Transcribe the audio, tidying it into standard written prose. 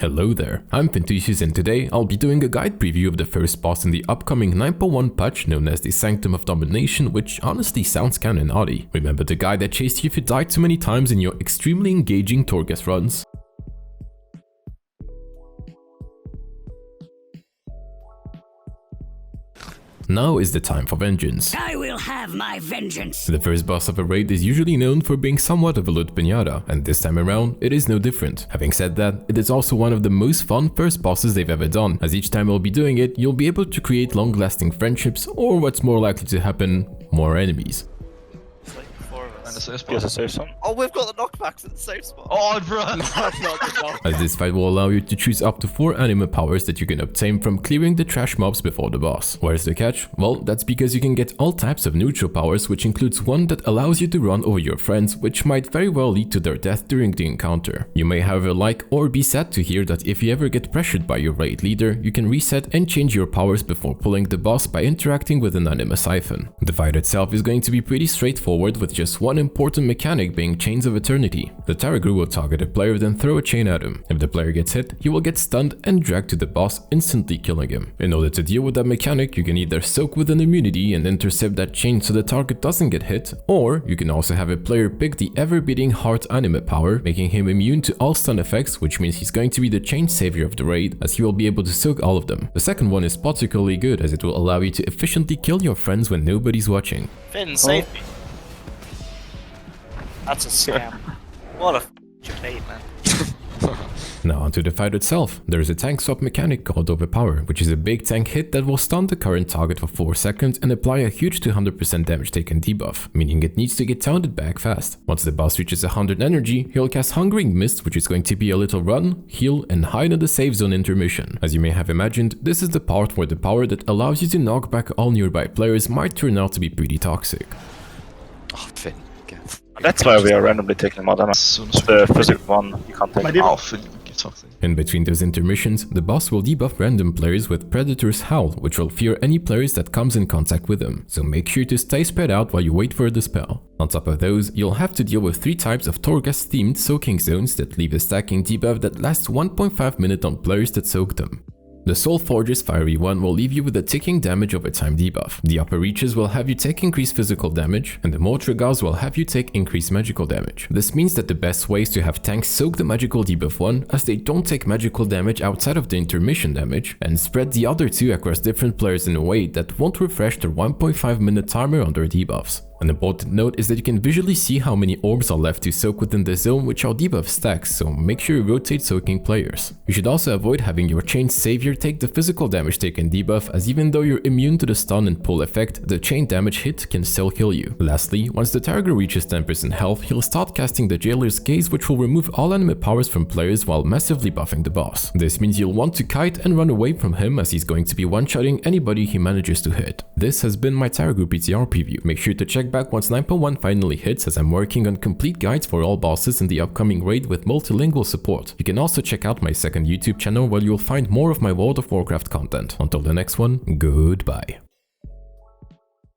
Hello there, I'm Fintusius and today I'll be doing a guide preview of the first boss in the upcoming 9.1 patch known as the Sanctum of Domination, which honestly sounds kinda naughty. Remember the guy that chased you if you died too many times in your extremely engaging Torghast runs? Now is the time for vengeance. I will have my vengeance. The first boss of a raid is usually known for being somewhat of a loot pinata, and this time around it is no different. Having said that, it is also one of the most fun first bosses they've ever done, as each time you'll be doing it, you'll be able to create long-lasting friendships, or what's more likely to happen, more enemies. It's like 4 of us. And a safe spot. Yes, a safe spot. Oh, we've got the knockbacks at the safe spot. Oh, bro! As this fight will allow you to choose up to 4 anime powers that you can obtain from clearing the trash mobs before the boss. Where's the catch? Well, that's because you can get all types of neutral powers, which includes one that allows you to run over your friends, which might very well lead to their death during the encounter. You may however like or be sad to hear that if you ever get pressured by your raid leader, you can reset and change your powers before pulling the boss by interacting with an anime siphon. The fight itself is going to be pretty straightforward, with just one important mechanic being Chains of Eternity. The Tarragrue will target a player, then throw a chain at him. If the player gets hit, he will get stunned and dragged to the boss, instantly killing him. In order to deal with that mechanic, you can either soak with an immunity and intercept that chain so the target doesn't get hit, or you can also have a player pick the ever-beating heart anime power, making him immune to all stun effects, which means he's going to be the chain savior of the raid, as he will be able to soak all of them. The second one is particularly good, as it will allow you to efficiently kill your friends when nobody's watching. Finn, save me. That's a scam. What a bait, man. Now onto the fight itself. There is a tank swap mechanic called Overpower, which is a big tank hit that will stun the current target for 4 seconds and apply a huge 200% damage taken debuff, meaning it needs to get taunted back fast. Once the boss reaches 100 energy, he'll cast Hungering Mist, which is going to be a little run, heal, and hide in the safe zone intermission. As you may have imagined, this is the part where the power that allows you to knock back all nearby players might turn out to be pretty toxic. Oh, Finn. That's why we are randomly taking him out. As soon as The physical one, you can't take him Oh, out. Finn, get toxic. In between those intermissions, the boss will debuff random players with Predator's Howl, which will fear any players that comes in contact with him, so make sure to stay spread out while you wait for the spell. On top of those, you'll have to deal with 3 types of Torghast-themed soaking zones that leave a stacking debuff that lasts 1.5 minutes on players that soak them. The Soul Forge's Fiery one will leave you with a ticking damage over time debuff. The Upper Reaches will have you take increased physical damage, and the Mortragals will have you take increased magical damage. This means that the best way is to have tanks soak the magical debuff one, as they don't take magical damage outside of the intermission damage, and spread the other 2 across different players in a way that won't refresh their 1.5 minute timer on their debuffs. An important note is that you can visually see how many orbs are left to soak within the zone, which are debuff stacks, so make sure you rotate soaking players. You should also avoid having your chain savior take the physical damage taken debuff, as even though you're immune to the stun and pull effect, the chain damage hit can still kill you. Lastly, once the Tarragrue reaches 10% health, he'll start casting the Jailer's Gaze, which will remove all anime powers from players while massively buffing the boss. This means you'll want to kite and run away from him, as he's going to be one-shotting anybody he manages to hit. This has been my Tarragrue PTR preview. Make sure to check back once 9.1 finally hits, as I'm working on complete guides for all bosses in the upcoming raid with multilingual support. You can also check out my second YouTube channel where you'll find more of my World of Warcraft content. Until the next one, goodbye.